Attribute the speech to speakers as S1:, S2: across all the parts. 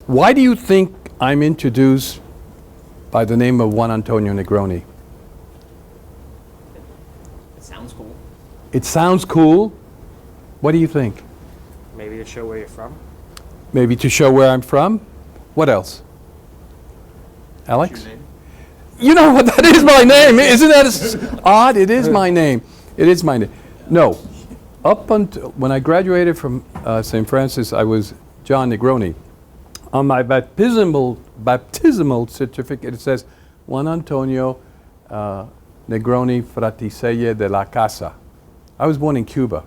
S1: Why do you think I'm introduced by the name of Juan Antonio Negroni?
S2: It sounds cool.
S1: It sounds cool. What do you think?
S3: Maybe to show where you're from.
S1: Maybe to show where I'm from? What else? Alex? You know what? That is my name. Isn't that odd? It is my name. It is my name. No. Up until when I graduated from St. Francis, I was John Negroni. On my baptismal certificate, it says Juan Antonio Negroni Fratiselle de la Casa. I was born in Cuba,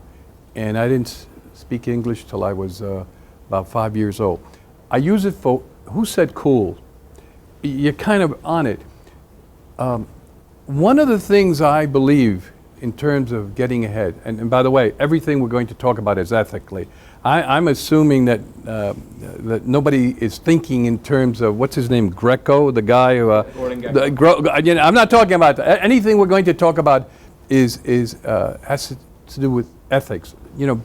S1: and I didn't speak English till I was about 5 years old. I use it for, who said cool? You're kind of on it. One of the things I believe in terms of getting ahead, and by the way, everything we're going to talk about is ethically. I'm assuming that that nobody is thinking in terms of, what's his name, Greco, the guy who... I'm not talking about that. Anything we're going to talk about has to do with ethics. You know,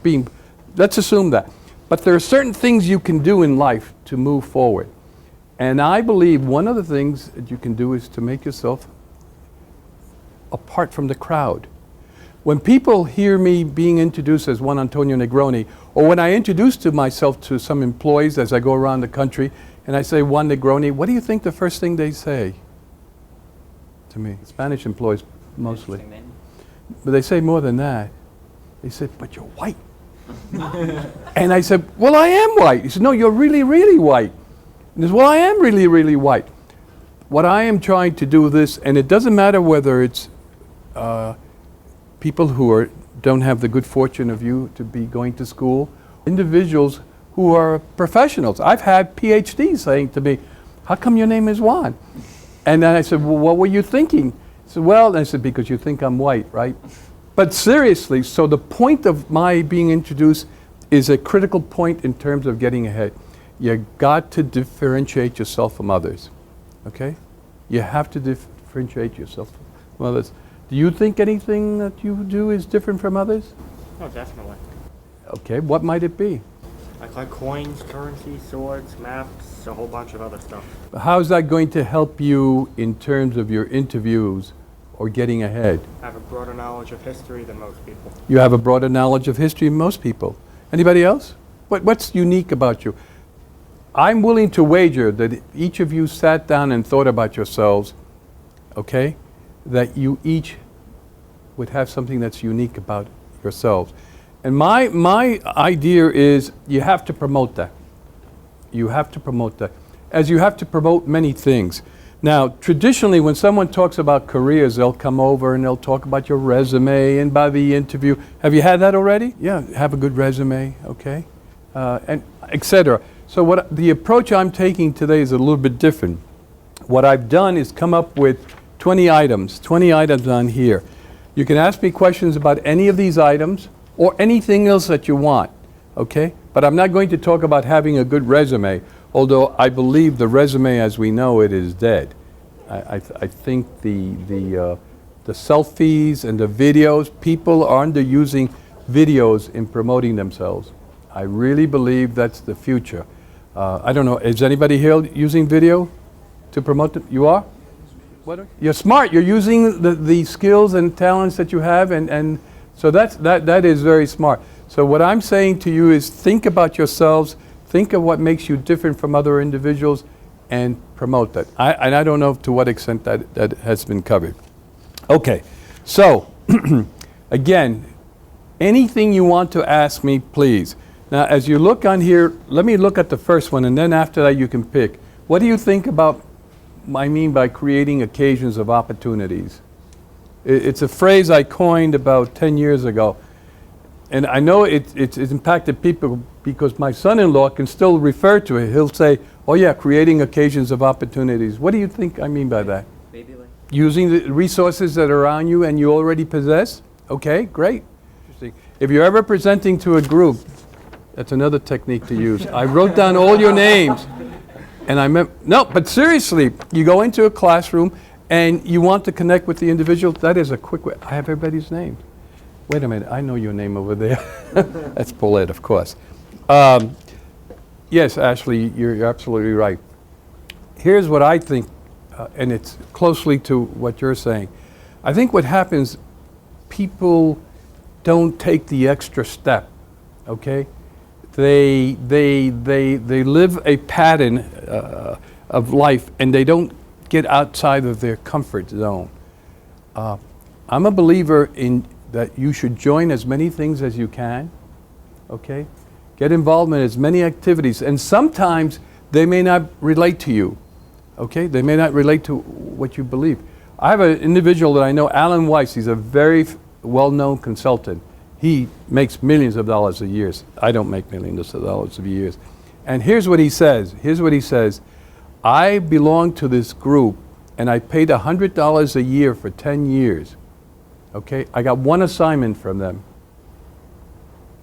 S1: let's assume that. But there are certain things you can do in life to move forward. And I believe one of the things that you can do is to make yourself apart from the crowd. When people hear me being introduced as Juan Antonio Negroni, or when I introduce myself to some employees as I go around the country, and I say Juan Negroni, what do you think the first thing they say to me? Spanish employees mostly. But they say more than that. They said, but you're white. And I said, well, I am white. He said, no, you're really, really white. And he said, well, I am really, really white. What I am trying to do this, and it doesn't matter whether it's people who don't have the good fortune of you to be going to school, individuals who are professionals. I've had PhDs saying to me, how come your name is Juan? And then I said, well, what were you thinking? He said, well, and I said, because you think I'm white, right? But seriously, so the point of my being introduced is a critical point in terms of getting ahead. You got to differentiate yourself from others, okay? You have to differentiate yourself from others. Do you think anything that you do is different from others?
S3: Oh, definitely.
S1: Okay, what might it be?
S3: I collect coins, currency, swords, maps, a whole bunch of other stuff.
S1: How is that going to help you in terms of your interviews or getting ahead?
S3: I have a broader knowledge of history than most people.
S1: You have a broader knowledge of history than most people. Anybody else? What's unique about you? I'm willing to wager that each of you sat down and thought about yourselves, okay, that you each would have something that's unique about yourselves. And my idea is you have to promote that. You have to promote that. As you have to promote many things. Now, traditionally, when someone talks about careers, they'll come over and they'll talk about your resume and by the interview. Have you had that already? Yeah, have a good resume, okay, and etc. So the approach I'm taking today is a little bit different. What I've done is come up with 20 items on here. You can ask me questions about any of these items or anything else that you want, okay? But I'm not going to talk about having a good resume, although I believe the resume as we know it is dead. I think the selfies and the videos, people are underusing videos in promoting themselves. I really believe that's the future. I don't know, is anybody here using video to promote them? You are? You're smart. You're using the skills and talents that you have, and so that is very smart. So what I'm saying to you is think about yourselves, think of what makes you different from other individuals, and promote that. And I don't know to what extent that has been covered. Okay, so again, anything you want to ask me, please. Now, as you look on here, let me look at the first one, and then after that you can pick. What do you think about I mean by creating occasions of opportunities? It's a phrase I coined about 10 years ago. And I know it's impacted people because my son-in-law can still refer to it. He'll say, oh yeah, creating occasions of opportunities. What do you think I mean by that?
S2: Maybe like
S1: using the resources that are around you and you already possess? Okay, great. Interesting. If you're ever presenting to a group, that's another technique to use. I wrote down all your names. And no, but seriously, you go into a classroom and you want to connect with the individual, that is a quick way. I have everybody's name. Wait a minute, I know your name over there. That's Paulette, of course. Yes, Ashley, you're absolutely right. Here's what I think, and it's closely to what you're saying. I think what happens, people don't take the extra step, okay? They live a pattern of life, and they don't get outside of their comfort zone. I'm a believer in that you should join as many things as you can, okay? Get involved in as many activities, and sometimes they may not relate to you, okay? They may not relate to what you believe. I have an individual that I know, Alan Weiss. He's a very well-known consultant. He makes millions of dollars a year. I don't make millions of dollars a year. And here's what he says. I belong to this group, and I paid $100 a year for 10 years. Okay? I got one assignment from them.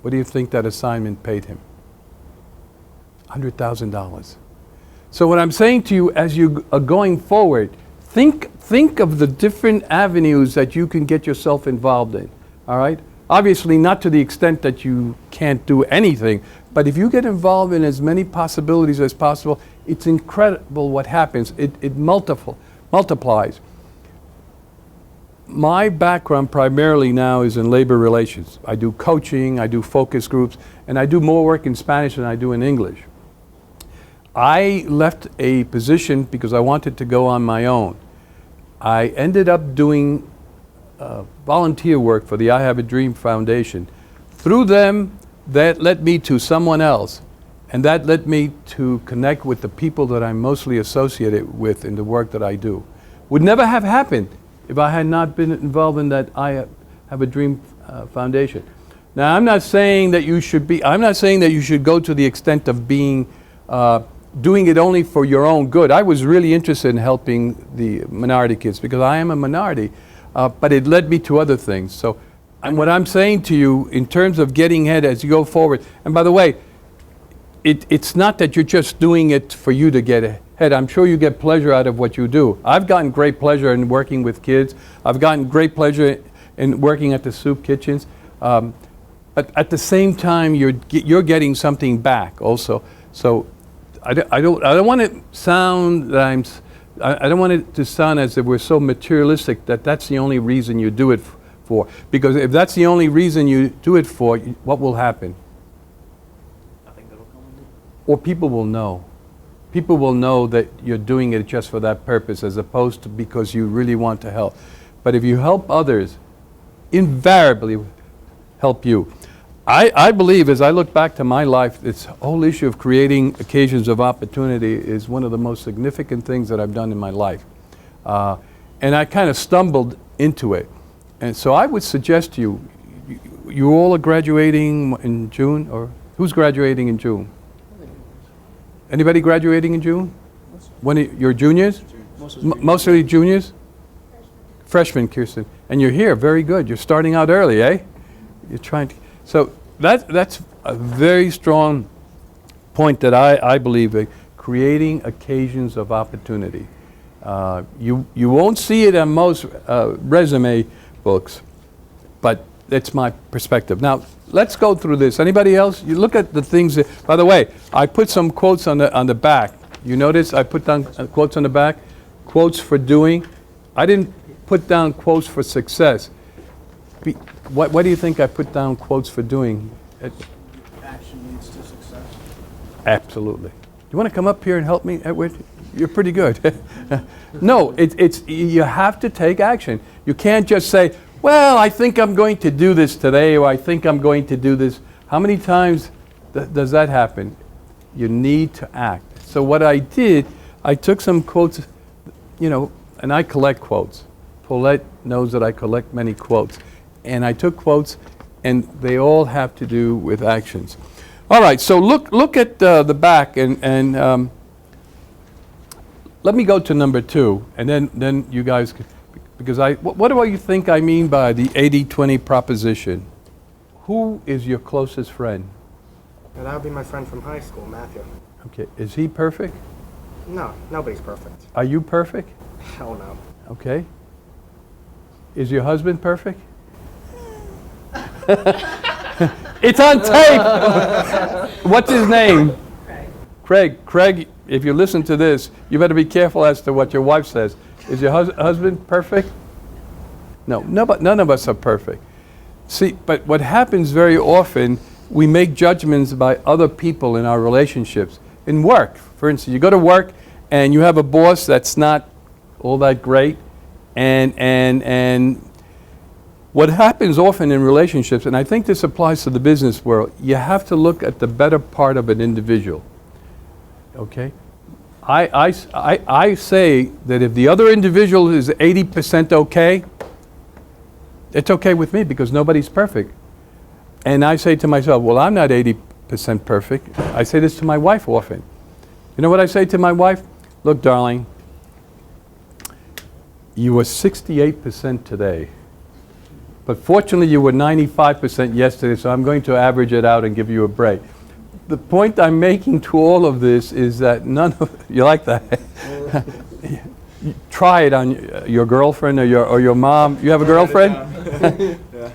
S1: What do you think that assignment paid him? $100,000. So what I'm saying to you, as you are going forward, think of the different avenues that you can get yourself involved in. All right? Obviously, not to the extent that you can't do anything, but if you get involved in as many possibilities as possible, it's incredible what happens. It multiplies. My background primarily now is in labor relations. I do coaching, I do focus groups, and I do more work in Spanish than I do in English. I left a position because I wanted to go on my own. I ended up doing volunteer work for the I Have a Dream Foundation. Through them, that led me to someone else, and that led me to connect with the people that I'm mostly associated with in the work that I do. Would never have happened if I had not been involved in that I Have a Dream Foundation. Now, I'm not saying that you should go to the extent of being doing it only for your own good. I was really interested in helping the minority kids because I am a minority. But it led me to other things. So, and what I'm saying to you in terms of getting ahead as you go forward, and by the way, it's not that you're just doing it for you to get ahead. I'm sure you get pleasure out of what you do. I've gotten great pleasure in working with kids. I've gotten great pleasure in working at the soup kitchens. But at the same time, you're getting something back also. So I don't want it sound that I don't want it to sound as if we're so materialistic that that's the only reason you do it for. Because if that's the only reason you do it for, what will happen?
S3: Nothing good will come of it.
S1: Or people will know. People will know that you're doing it just for that purpose as opposed to because you really want to help. But if you help others, invariably help you. I believe, as I look back to my life, this whole issue of creating occasions of opportunity is one of the most significant things that I've done in my life. And I kind of stumbled into it. And so I would suggest to you, you all are graduating in June, or who's graduating in June? Anybody graduating in June? You're juniors? Mostly juniors? Freshmen, Kirsten. And you're here, very good. You're starting out early, eh? You're trying to... So that's a very strong point that I believe, creating occasions of opportunity. You won't see it in most resume books, but that's my perspective. Now, let's go through this. Anybody else? You look at the things that, by the way, I put some quotes on the back. You notice I put down quotes on the back, quotes for doing. I didn't put down quotes for success. What do you think I put down quotes for doing?
S2: Action leads to success.
S1: Absolutely. You want to come up here and help me, Edward? You're pretty good. No, it's you have to take action. You can't just say, well, I think I'm going to do this today, or I think I'm going to do this. How many times does that happen? You need to act. So what I did, I took some quotes, and I collect quotes. Paulette knows that I collect many quotes. And I took quotes, and they all have to do with actions. All right, so look at the back, and let me go to number 2, and then you guys, because what do you think I mean by the 80-20 proposition? Who is your closest friend?
S3: And that would be my friend from high school, Matthew.
S1: Okay, is he perfect?
S3: No, nobody's perfect.
S1: Are you perfect?
S3: Hell no.
S1: Okay. Is your husband perfect? It's on tape. What's his name? Craig, if you listen to this, you better be careful as to what your wife says. Is your husband perfect? No, but none of us are perfect. See, but what happens very often, we make judgments by other people in our relationships. In work, for instance, you go to work and you have a boss that's not all that great, and what happens often in relationships, and I think this applies to the business world, you have to look at the better part of an individual. Okay? I say that if the other individual is 80% okay, it's okay with me because nobody's perfect. And I say to myself, well, I'm not 80% perfect. I say this to my wife often. You know what I say to my wife? Look, darling, you were 68% today. But fortunately, you were 95% yesterday, so I'm going to average it out and give you a break. The point I'm making to all of this is that none of you like that. Try it on your girlfriend or your mom. You have a girlfriend?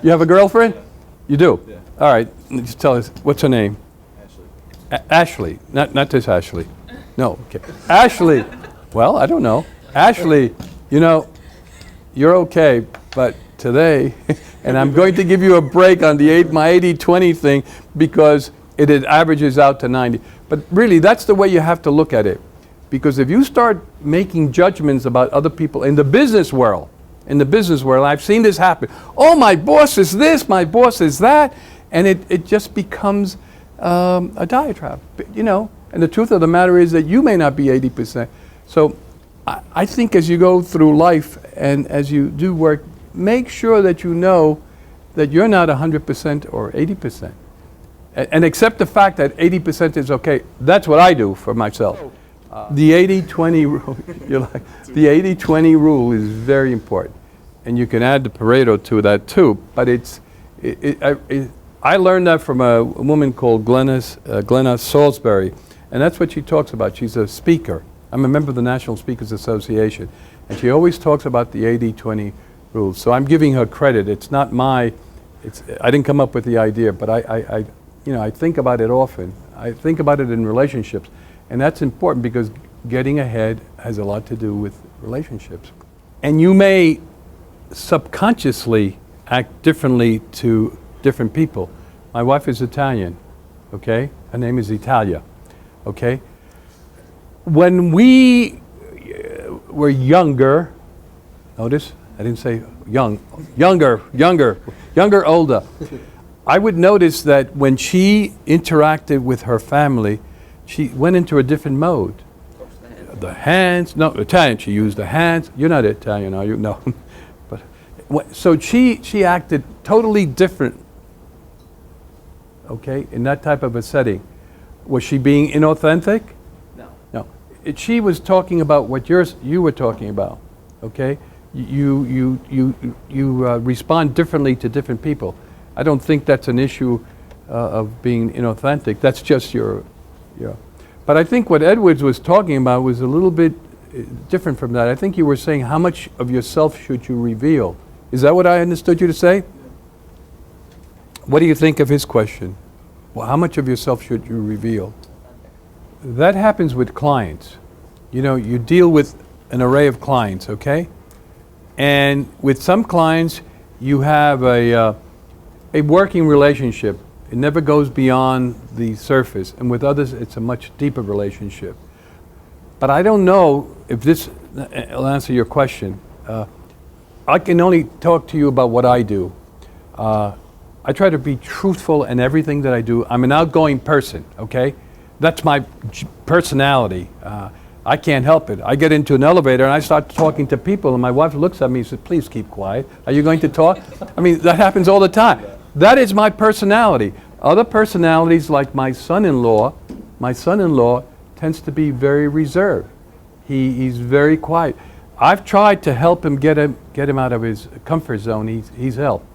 S1: You have a girlfriend? You do?
S4: Yeah.
S1: All right. Just tell us, what's her name?
S4: Ashley.
S1: Ashley. Not this Ashley. No. Okay. Ashley. Well, I don't know. Ashley, you know, you're okay, but today, and I'm going to give you a break on my 80-20 thing because it averages out to 90. But really, that's the way you have to look at it. Because if you start making judgments about other people in the business world, I've seen this happen. Oh, my boss is this, my boss is that, and it just becomes a diatribe, you know. And the truth of the matter is that you may not be 80%. So I think as you go through life and as you do work, make sure that you know that you're not 100% or 80%. And accept the fact that 80% is okay. That's what I do for myself. The 80-20 rule, the 80-20 rule is very important. And you can add the Pareto to that too, but I learned that from a woman called Glenna Salisbury, and that's what she talks about. She's a speaker. I'm a member of the National Speakers Association, and she always talks about the 80-20 rule. So I'm giving her credit. It's not I didn't come up with the idea, but I think about it often. I think about it in relationships. And that's important because getting ahead has a lot to do with relationships. And you may subconsciously act differently to different people. My wife is Italian, okay? Her name is Italia, okay? When we were younger, notice, I didn't say younger, older. I would notice that when she interacted with her family, she went into a different mode. The hands, no, Italian, she used the hands. You're not Italian, are you? No. But so she acted totally different, okay, in that type of a setting. Was she being inauthentic?
S4: No.
S1: No. She was talking about what you were talking about, okay? You respond differently to different people. I don't think that's an issue of being inauthentic. That's just your. But I think what Edwards was talking about was a little bit different from that. I think you were saying how much of yourself should you reveal. Is that what I understood you to say? What do you think of his question? Well, how much of yourself should you reveal? That happens with clients. You know, you deal with an array of clients, okay? And with some clients, you have a working relationship. It never goes beyond the surface. And with others, it's a much deeper relationship. But I don't know if this will answer your question. I can only talk to you about what I do. I try to be truthful in everything that I do. I'm an outgoing person, okay? That's my personality. I can't help it. I get into an elevator and I start talking to people and my wife looks at me and says, please keep quiet. Are you going to talk? I mean, that happens all the time. That is my personality. Other personalities, like my son-in-law tends to be very reserved. He's very quiet. I've tried to help him get him out of his comfort zone. He's helped.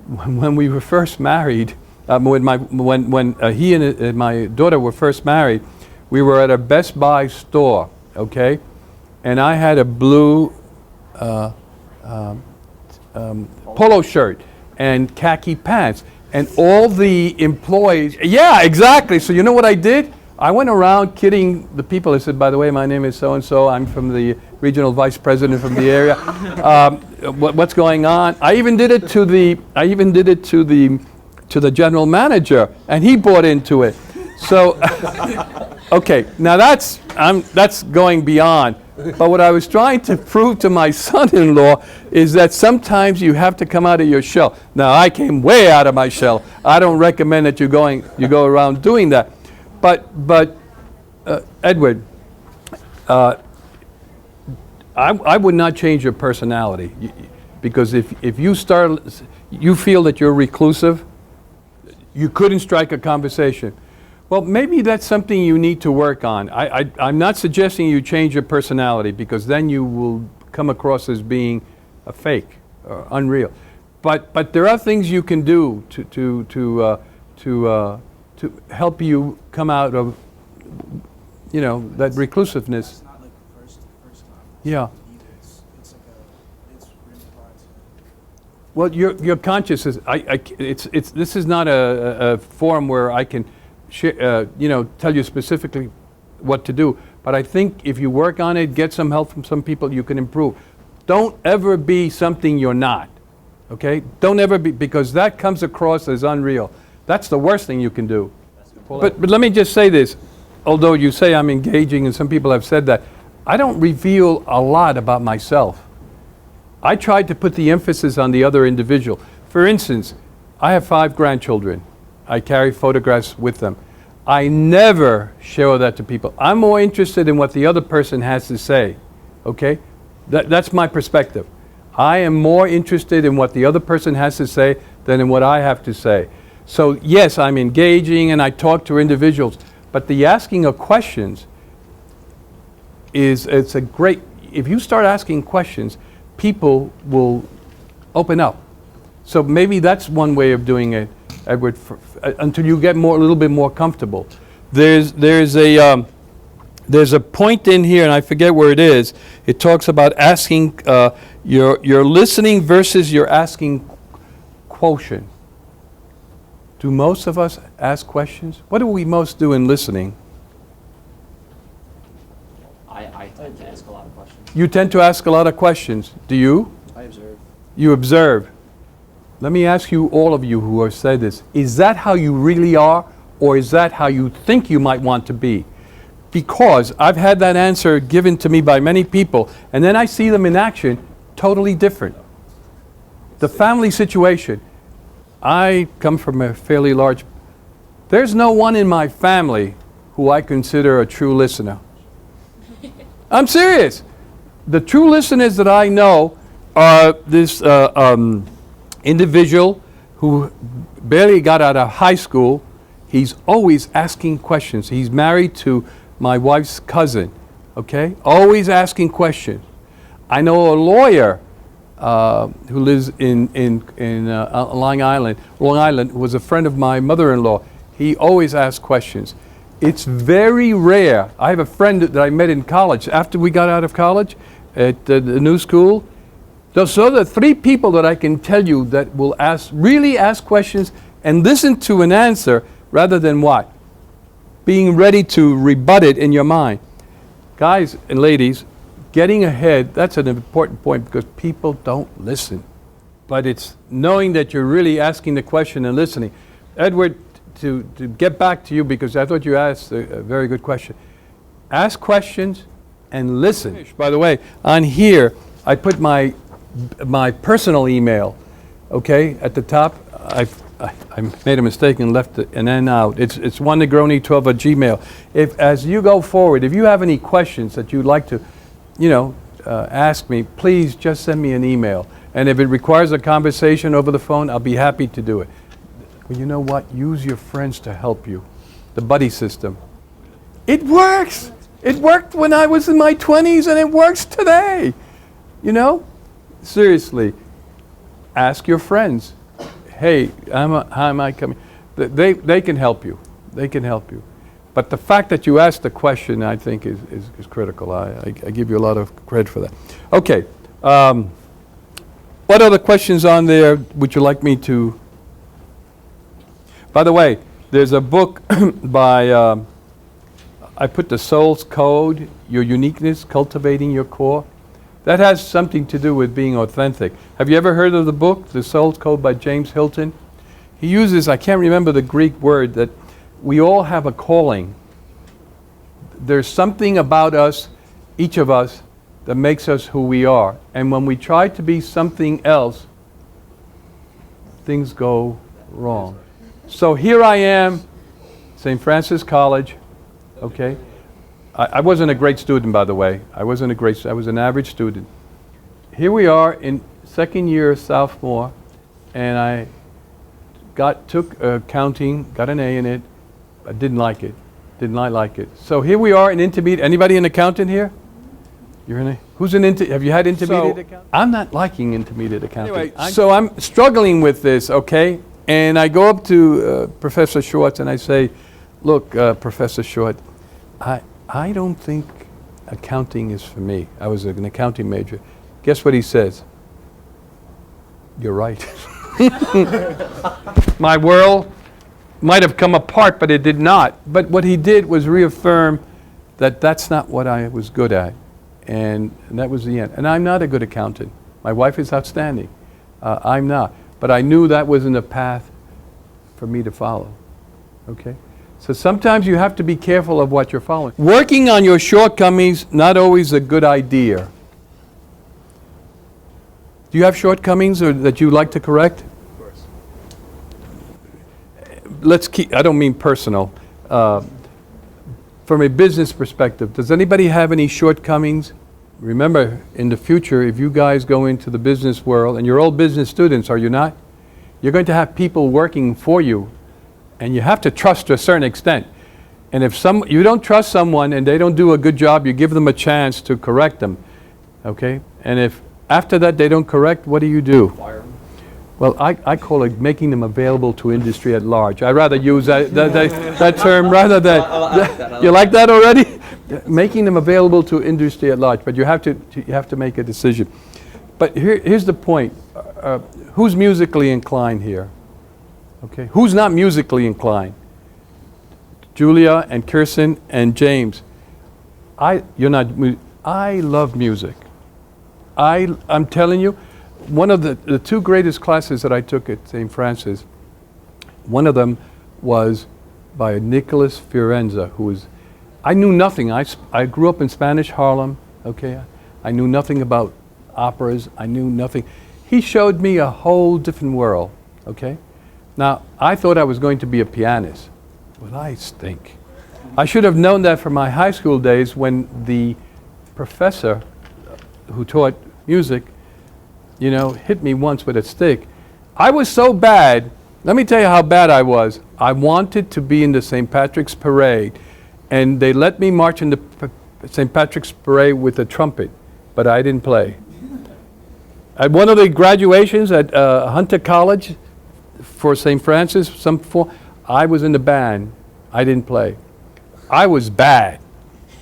S1: When we were first married, when he and my daughter were first married, we were at a Best Buy store, okay? And I had a blue polo shirt and khaki pants. And all the employees, yeah, exactly. So you know what I did? I went around kidding the people. I said, by the way, my name is so-and-so. I'm from the regional vice president from the area. What's going on? I even did it to the general manager, and he bought into it. So, okay, now that's going beyond. But what I was trying to prove to my son-in-law is that sometimes you have to come out of your shell. Now, I came way out of my shell. I don't recommend that you go around doing that. But Edward, I would not change your personality, because if you feel that you're reclusive, you couldn't strike a conversation. Well, maybe that's something you need to work on. I'm not suggesting you change your personality, because then you will come across as being a fake or unreal. But there are things you can do to help you come out of, that reclusiveness.
S2: It's not like the first time.
S1: Yeah.
S2: It's really hard to.
S1: Well, your conscious is. This is not a forum where I can, tell you specifically what to do. But I think if you work on it, get some help from some people, you can improve. Don't ever be something you're not. Okay? Don't ever be, because that comes across as unreal. That's the worst thing you can do. But let me just say this. Although you say I'm engaging, and some people have said that, I don't reveal a lot about myself. I tried to put the emphasis on the other individual. For instance, I have 5 grandchildren. I carry photographs with them. I never show that to people. I'm more interested in what the other person has to say. Okay? That's my perspective. I am more interested in what the other person has to say than in what I have to say. So yes, I'm engaging and I talk to individuals, but the asking of questions it's a great, if you start asking questions, people will open up. So maybe that's one way of doing it, Edward, until you get a little bit more comfortable. There's a point in here, and I forget where it is. It talks about asking, your listening versus your asking quotient. Do most of us ask questions? What do we most do in listening?
S4: I tend to ask a lot of questions.
S1: You tend to ask a lot of questions. Do you?
S2: I observe.
S1: You observe. Let me ask you, all of you who have said this, is that how you really are, or is that how you think you might want to be? Because I've had that answer given to me by many people, and then I see them in action, totally different. The family situation. I come from a fairly large... There's no one in my family who I consider a true listener. I'm serious. The true listeners that I know are this individual who barely got out of high school. He's always asking questions. He's married to my wife's cousin, okay? Always asking questions. I know a lawyer who lives in Long Island, who was a friend of my mother-in-law. He always asks questions. It's very rare. I have a friend that I met in college. After we got out of college at the new school, those are the 3 people that I can tell you that will really ask questions and listen to an answer rather than what? Being ready to rebut it in your mind. Guys and ladies, getting ahead, that's an important point because people don't listen. But it's knowing that you're really asking the question and listening. Edward, to get back to you, because I thought you asked a very good question. Ask questions and listen. By the way, on here, I put my personal email, okay, at the top. I made a mistake and left an N out. It's juannegroni12@gmail. As you go forward, if you have any questions that you'd like to, ask me, please just send me an email. And if it requires a conversation over the phone, I'll be happy to do it. Well, you know what? Use your friends to help you. The buddy system. It works. It worked when I was in my 20s, and it works today. Seriously, ask your friends. Hey, how am I coming? They can help you. They can help you. But the fact that you asked the question, I think, is critical. I give you a lot of credit for that. Okay. What other questions on there would you like me to... By the way, there's a book by I put the soul's code, your uniqueness, cultivating your core. That has something to do with being authentic. Have you ever heard of the book, The Soul's Code by James Hilton? He uses, I can't remember the Greek word, that we all have a calling. There's something about us, each of us, that makes us who we are. And when we try to be something else, things go wrong. So here I am, St. Francis College, okay? I wasn't a great student, by the way. I was an average student. Here we are in second year sophomore, and I took accounting, got an A in it. I didn't like it. Did not like it. So here we are in intermediate. Anybody an accountant here? You're in have you had intermediate accounting? I'm not liking intermediate accounting. Anyway, so I'm struggling with this, okay? And I go up to Professor Schwartz and I say, look, Professor Schwartz, I don't think accounting is for me. I was an accounting major. Guess what he says? You're right. My world might have come apart, but it did not. But what he did was reaffirm that that's not what I was good at. And that was the end. And I'm not a good accountant. My wife is outstanding. I'm not. But I knew that wasn't a path for me to follow. Okay? So sometimes you have to be careful of what you're following. Working on your shortcomings, not always a good idea. Do you have shortcomings or that you like to correct?
S2: Of course.
S1: I don't mean personal. From a business perspective, does anybody have any shortcomings? Remember, in the future, if you guys go into the business world, and you're all business students, are you not? You're going to have people working for you, and you have to trust to a certain extent. And if you don't trust someone and they don't do a good job, you give them a chance to correct them, okay? And if after that they don't correct, what do you do?
S4: Fire 'em.
S1: Well, I call it making them available to industry at large. I'd rather use that term rather than...
S4: I like that.
S1: You like that already? Making them available to industry at large, but you have to make a decision. But here's the point. Who's musically inclined here? Okay. Who's not musically inclined? Julia and Kirsten and James. You're not. I love music. I'm telling you, one of the two greatest classes that I took at St. Francis, one of them was by Nicholas Fiorenza, who was, I knew nothing. I grew up in Spanish Harlem, okay? I knew nothing about operas. I knew nothing. He showed me a whole different world, okay? Now, I thought I was going to be a pianist. Well, I stink. I should have known that from my high school days when the professor who taught music, hit me once with a stick. I was so bad. Let me tell you how bad I was. I wanted to be in the St. Patrick's Parade, and they let me march in the St. Patrick's Parade with a trumpet, but I didn't play. At one of the graduations at Hunter College for St. Francis, I was in the band. I didn't play. I was bad,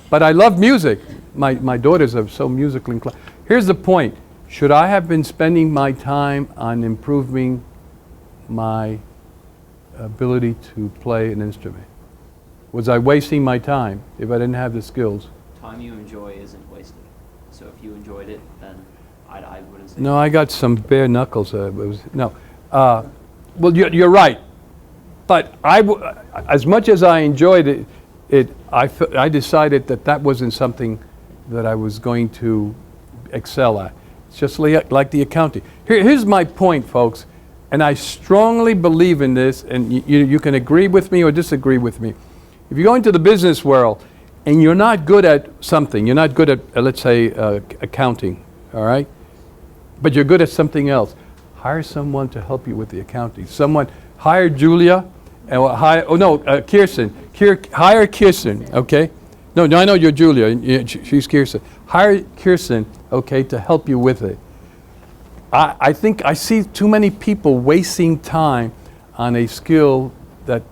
S1: but I love music. My daughters are so musically inclined. Here's the point. Should I have been spending my time on improving my ability to play an instrument? Was I wasting my time if I didn't have the skills?
S4: Time you enjoy isn't wasted. So if you enjoyed it, then I wouldn't say...
S1: No, I got some bare knuckles. Well, you're right. But as much as I enjoyed it, I decided that wasn't something that I was going to excel at. It's just like the accounting. Here's my point, folks, and I strongly believe in this, and you can agree with me or disagree with me. If you go into the business world and you're not good at something, you're not good at, let's say, accounting, all right? But you're good at something else. Hire someone to help you with the accounting. Hire Julia, Kirsten. Hire Kirsten, okay? No, I know you're Julia. She's Kirsten. Hire Kirsten, okay, to help you with it. I think I see too many people wasting time on a skill that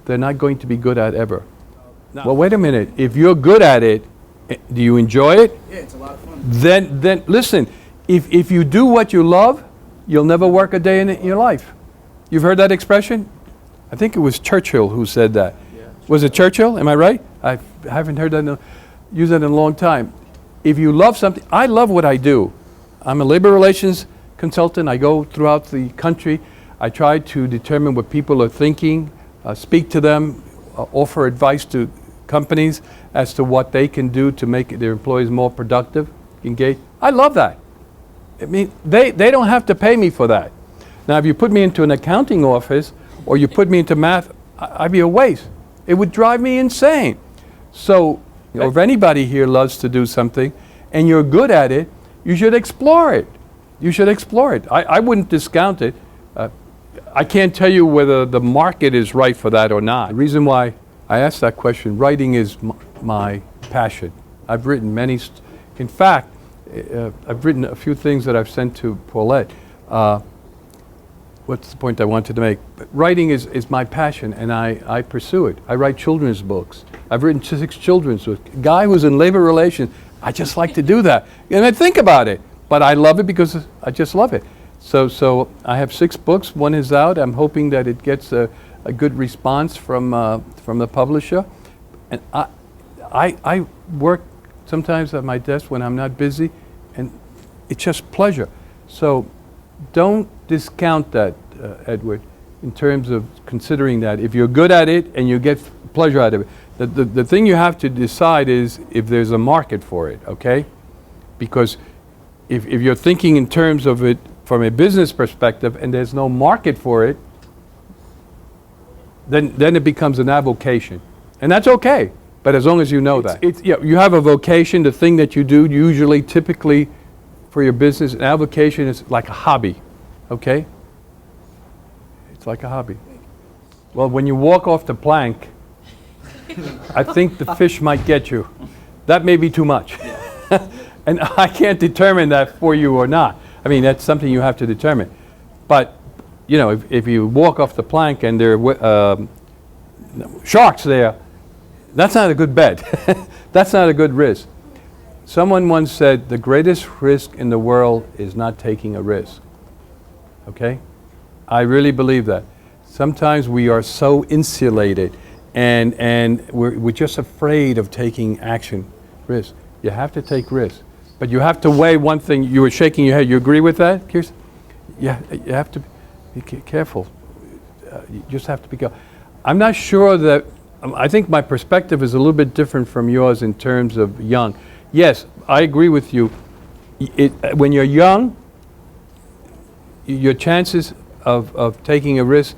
S1: they're not going to be good at ever.
S2: No.
S1: Well, wait a minute. If you're good at it, do you enjoy it?
S2: Yeah, it's a lot of fun.
S1: Then listen, if you do what you love, you'll never work a day in your life. You've heard that expression? I think it was Churchill who said that.
S2: Yeah.
S1: Was it Churchill? Am I right? I haven't heard that use that in a long time. If you love something, I love what I do. I'm a labor relations consultant. I go throughout the country. I try to determine what people are thinking, speak to them, offer advice to companies as to what they can do to make their employees more productive, engaged. I love that. I mean, they don't have to pay me for that. Now, if you put me into an accounting office or you put me into math, I'd be a waste. It would drive me insane. So, if anybody here loves to do something and you're good at it, you should explore it. You should explore it. I wouldn't discount it. I can't tell you whether the market is right for that or not. The reason why I asked that question, writing is my passion. I've written many, in fact, I've written a few things that I've sent to Paulette. What's the point I wanted to make? But writing is my passion, and I pursue it. I write children's books. I've written 6 children's books. A guy who's in labor relations, I just like to do that. And I think about it, but I love it because I just love it. So I have 6 books. One is out. I'm hoping that it gets a good response from the publisher. And I work sometimes at my desk when I'm not busy, and it's just pleasure. So don't discount that, Edward, in terms of considering that. If you're good at it and you get pleasure out of it, the thing you have to decide is if there's a market for it, okay? Because if you're thinking in terms of it from a business perspective and there's no market for it, then it becomes an avocation. And that's okay, but as long as you know that. Yeah, you have a vocation, the thing that you do usually, typically for your business. An avocation is like a hobby, okay? It's like a hobby. Well, when you walk off the plank, I think the fish might get you. That may be too much. And I can't determine that for you or not. I mean, that's something you have to determine. But, you know, if you walk off the plank and there are sharks there, that's not a good bet. That's not a good risk. Someone once said, the greatest risk in the world is not taking a risk. Okay? I really believe that. Sometimes we are so insulated and we're just afraid of taking action, risk. You have to take risks. But you have to weigh one thing. You were shaking your head. You agree with that, Kirsten? Yeah, you have to be careful. You just have to be careful. I'm not sure that, I think my perspective is a little bit different from yours in terms of young. Yes, I agree with you. When you're young, your chances of taking a risk,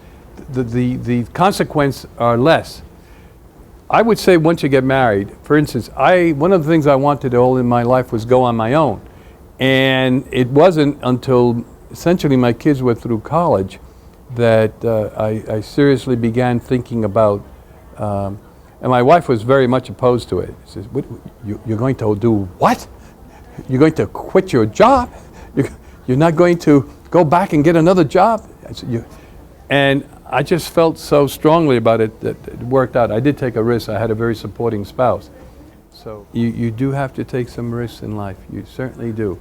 S1: the consequences are less. I would say once you get married, for instance, one of the things I wanted all in my life was go on my own. And it wasn't until essentially my kids were through college that I seriously began thinking about, and my wife was very much opposed to it. She says, you're going to do what? You're going to quit your job? You're not going to go back and get another job? And I just felt so strongly about it that it worked out. I did take a risk. I had a very supporting spouse. So you do have to take some risks in life. You certainly do.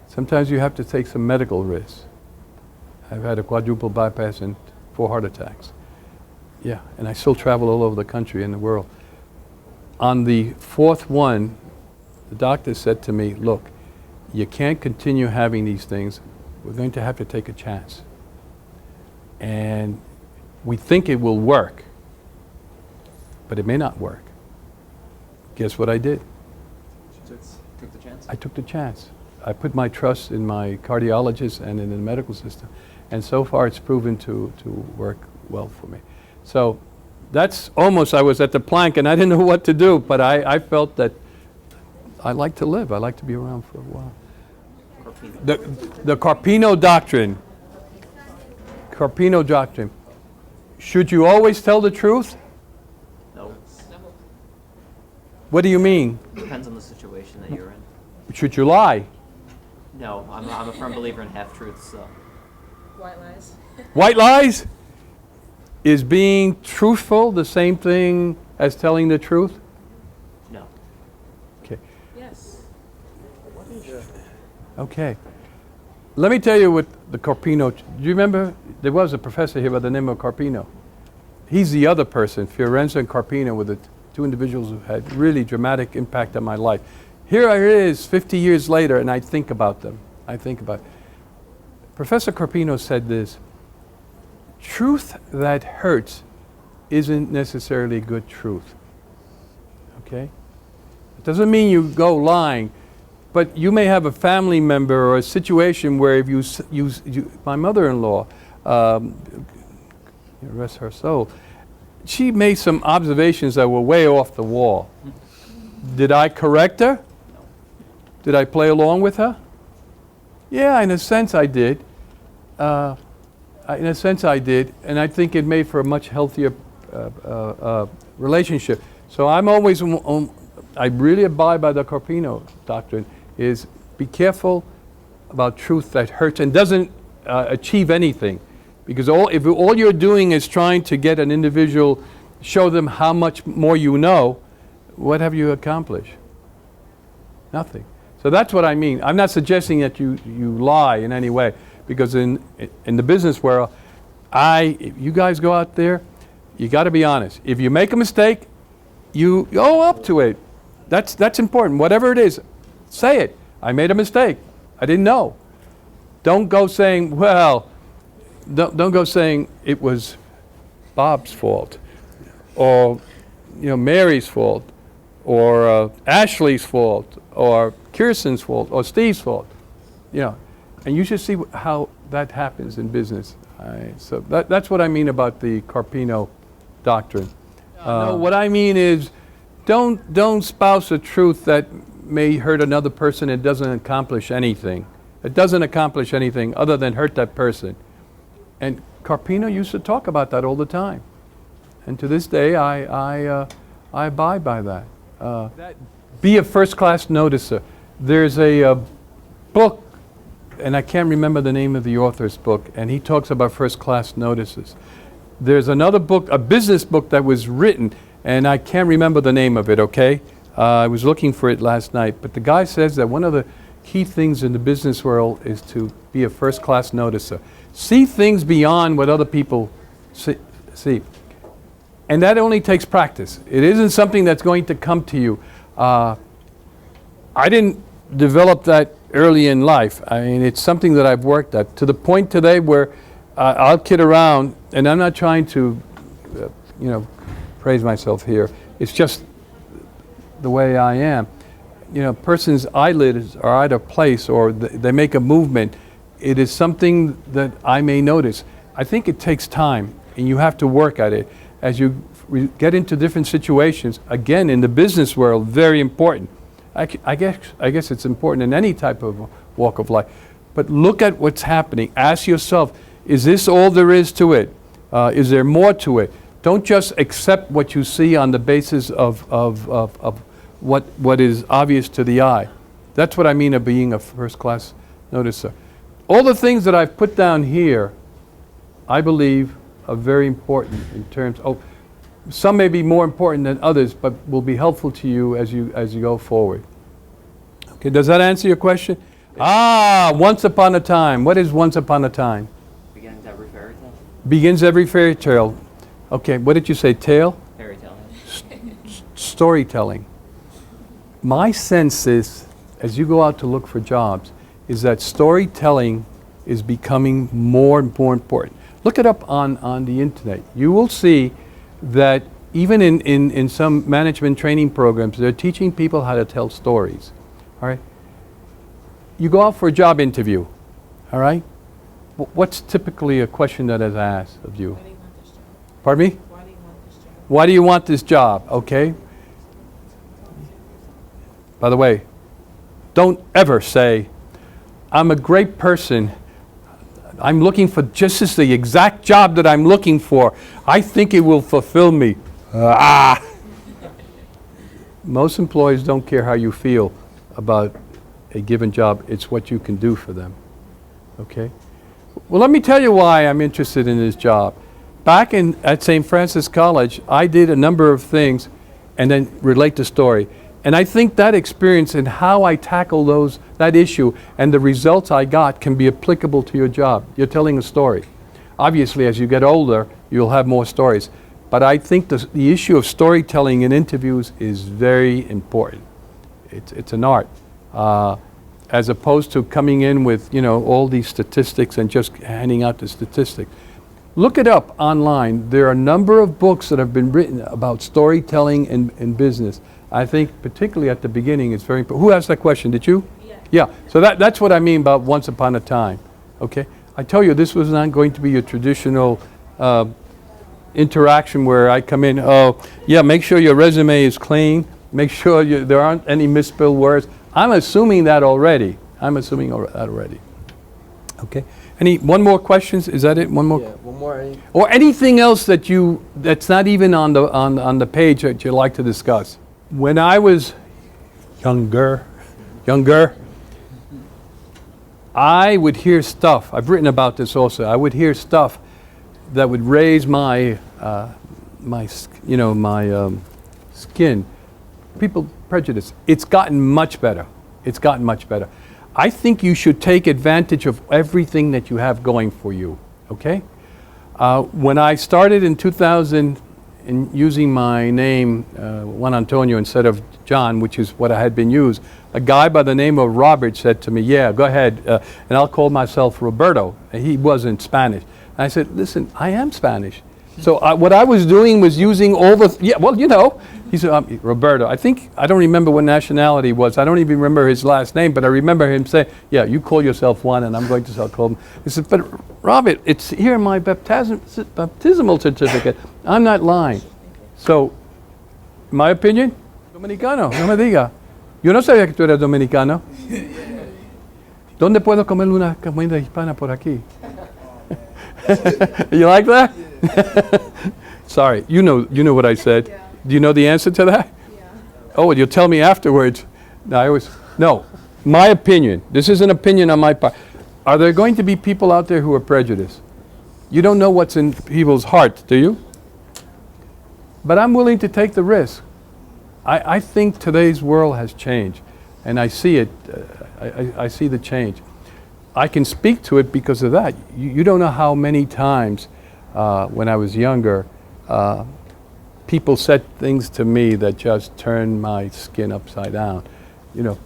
S1: Sometimes you have to take some medical risks. I've had a quadruple bypass and 4 heart attacks. Yeah, and I still travel all over the country and the world. On the 4th one, the doctor said to me, look, you can't continue having these things. We're going to have to take a chance. And we think it will work, but it may not work. Guess what I did?
S4: Took the chance?
S1: I took the chance. I put my trust in my cardiologist and in the medical system. And so far it's proven to work well for me. So that's almost, I was at the plank and I didn't know what to do, but I felt that I like to live. I like to be around for a while. The Carpino doctrine. Carpino doctrine. Should you always tell the truth?
S4: No.
S1: What do you mean?
S4: Depends on the situation that you're in.
S1: Should you lie?
S4: No, I'm a firm believer in half-truths, so.
S5: White lies.
S1: White lies? Is being truthful the same thing as telling the truth?
S4: No.
S1: Okay.
S5: Yes.
S1: Okay. Let me tell you what the Carpino, do you remember, there was a professor here by the name of Carpino. He's the other person. Fiorenzo and Carpino were the two individuals who had really dramatic impact on my life. Here it is 50 years later, and I think about them. I think about it. Professor Carpino said this: truth that hurts isn't necessarily good truth. Okay? It doesn't mean you go lying, but you may have a family member or a situation where if my mother-in-law, rest her soul, she made some observations that were way off the wall. Did I correct her? Did I play along with her? Yeah, in a sense I did. In a sense I did, and I think it made for a much healthier relationship. So I'm always, I really abide by the Carpino doctrine, is be careful about truth that hurts and doesn't achieve anything. Because if all you're doing is trying to get an individual, show them how much more you know, what have you accomplished? Nothing. So that's what I mean. I'm not suggesting that you lie in any way, because in the business world, if you guys go out there, you got to be honest. If you make a mistake, you go up to it. That's important. Whatever it is, say it. I made a mistake. I didn't know. Don't go saying, well, don't go saying it was Bob's fault, or Mary's fault, or Ashley's fault, or Kirsten's fault, or Steve's fault. And you should see how that happens in business. So that's what I mean about the Carpino doctrine. No, what I mean is, don't spouse a truth that may hurt another person and doesn't accomplish anything. It doesn't accomplish anything other than hurt that person. And Carpino used to talk about that all the time. And to this day, I abide by that. Be a first-class noticer. There's a book, and I can't remember the name of the author's book, and he talks about first-class notices. There's another book, a business book that was written, and I can't remember the name of it, okay? I was looking for it last night, but the guy says that one of the key things in the business world is to be a first-class noticer. See things beyond what other people see. And that only takes practice. It isn't something that's going to come to you. I didn't develop that early in life. I mean, it's something that I've worked at, to the point today where I'll kid around, and I'm not trying to, praise myself here. It's just the way I am. Person's eyelids are out of place, or they make a movement. It is something that I may notice. I think it takes time, and you have to work at it. As you get into different situations, again, in the business world, very important. I guess it's important in any type of walk of life. But look at what's happening. Ask yourself, is this all there is to it? Is there more to it? Don't just accept what you see on the basis of what is obvious to the eye. That's what I mean of being a first-class noticer. All the things that I've put down here, I believe, are very important in terms of, some may be more important than others, but will be helpful to you as you go forward. Okay, does that answer your question? Once upon a time. What is once upon a time?
S4: Begins every fairy tale.
S1: Begins every fairy tale. Okay, what did you say? Tale?
S4: Fairy tale.
S1: Storytelling. My sense is, as you go out to look for jobs, is that storytelling is becoming more and more important. Look it up on the internet. You will see that even in some management training programs, they're teaching people how to tell stories. All right? You go out for a job interview. All right? What's typically a question that is asked of you?
S5: Why do you want this job?
S1: Pardon me?
S5: Why do you want this job?
S1: Why do you want this job? Okay? By the way, don't ever say, I'm a great person. I'm looking for just as the exact job that I'm looking for. I think it will fulfill me. Most employees don't care how you feel about a given job. It's what you can do for them. Okay? Well, let me tell you why I'm interested in this job. Back at St. Francis College, I did a number of things and then relate the story. And I think that experience and how I tackle that issue and the results I got can be applicable to your job. You're telling a story. Obviously, as you get older, you'll have more stories. But I think the issue of storytelling in interviews is very important. It's an art. As opposed to coming in with, all these statistics and just handing out the statistics. Look it up online. There are a number of books that have been written about storytelling in business. I think particularly at the beginning it's very important. Who asked that question? Did you?
S5: Yeah.
S1: Yeah. So that's what I mean about once upon a time. Okay? I tell you, this was not going to be a traditional interaction where I come in, make sure your resume is clean. Make sure there aren't any misspelled words. I'm assuming that already. Okay. One more questions? Is that it? One more?
S6: Yeah, one more.
S1: Or anything else that's not even on the page that you'd like to discuss? When I was younger, I would hear stuff. I've written about this also. I would hear stuff that would raise my skin. People prejudice. It's gotten much better. I think you should take advantage of everything that you have going for you, okay? When I started in 2000 in using my name, Juan Antonio, instead of John, which is what I had been used, a guy by the name of Robert said to me, yeah, go ahead, and I'll call myself Roberto. And he wasn't Spanish. And I said, listen, I am Spanish. So what I was doing was using all the, he said, Roberto. I don't remember what nationality he was. I don't even remember his last name, but I remember him saying, yeah, you call yourself Juan, and I'm going to call him. He said, but Robert, it's here in my baptismal certificate. I'm not lying. So, my opinion, dominicano, no me diga. Yo no sabía que tú eras dominicano. ¿Dónde puedo comer una comida hispana por aquí? You like that? Sorry, you know what I said.
S5: Yeah.
S1: Do you know the answer to that?
S5: Yeah.
S1: Oh, you'll tell me afterwards. No, my opinion. This is an opinion on my part. Are there going to be people out there who are prejudiced? You don't know what's in people's hearts, do you? But I'm willing to take the risk. I think today's world has changed, and I see it. I see the change. I can speak to it because of that. You don't know how many times when I was younger, people said things to me that just turned my skin upside down.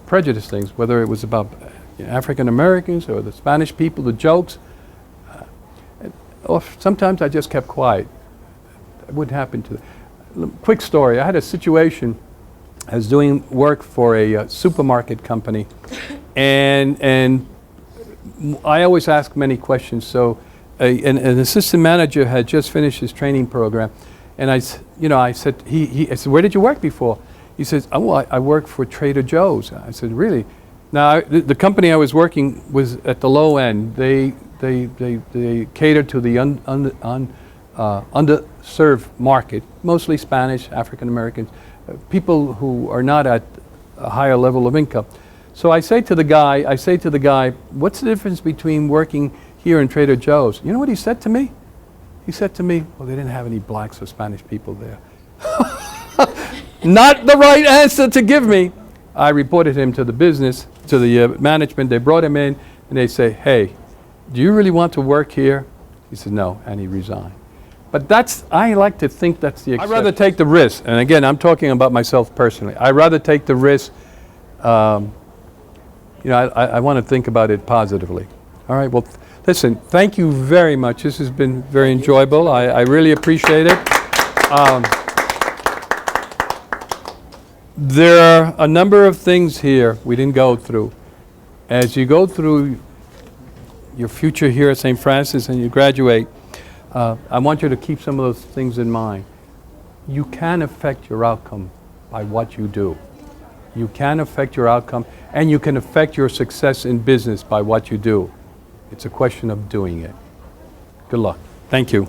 S1: Prejudice things, whether it was about African Americans or the Spanish people, the jokes. Or sometimes I just kept quiet. It wouldn't happen to them. Quick story. I had a situation. I was doing work for a supermarket company, and I always ask many questions. So an assistant manager had just finished his training program, and I said, I said, where did you work before? He says, oh, well, I worked for Trader Joe's. I said, really? Now, the company I was working was at the low end. They catered to the underserved market, mostly Spanish, African Americans, people who are not at a higher level of income. So I say to the guy, what's the difference between working here and Trader Joe's? You know what he said to me? He said to me, well, they didn't have any blacks or Spanish people there. Not the right answer to give me. I reported him to the business, to the management. They brought him in, and they say, hey, do you really want to work here? He said, no, and he resigned. But I like to think that's the exception. I'd rather take the risk, and again, I'm talking about myself personally. I'd rather take the risk. I want to think about it positively. All right, well, listen, thank you very much. This has been very enjoyable. I really appreciate it. There are a number of things here we didn't go through. As you go through your future here at St. Francis and you graduate, I want you to keep some of those things in mind. You can affect your outcome by what you do. You can affect your outcome, and you can affect your success in business by what you do. It's a question of doing it. Good luck. Thank you.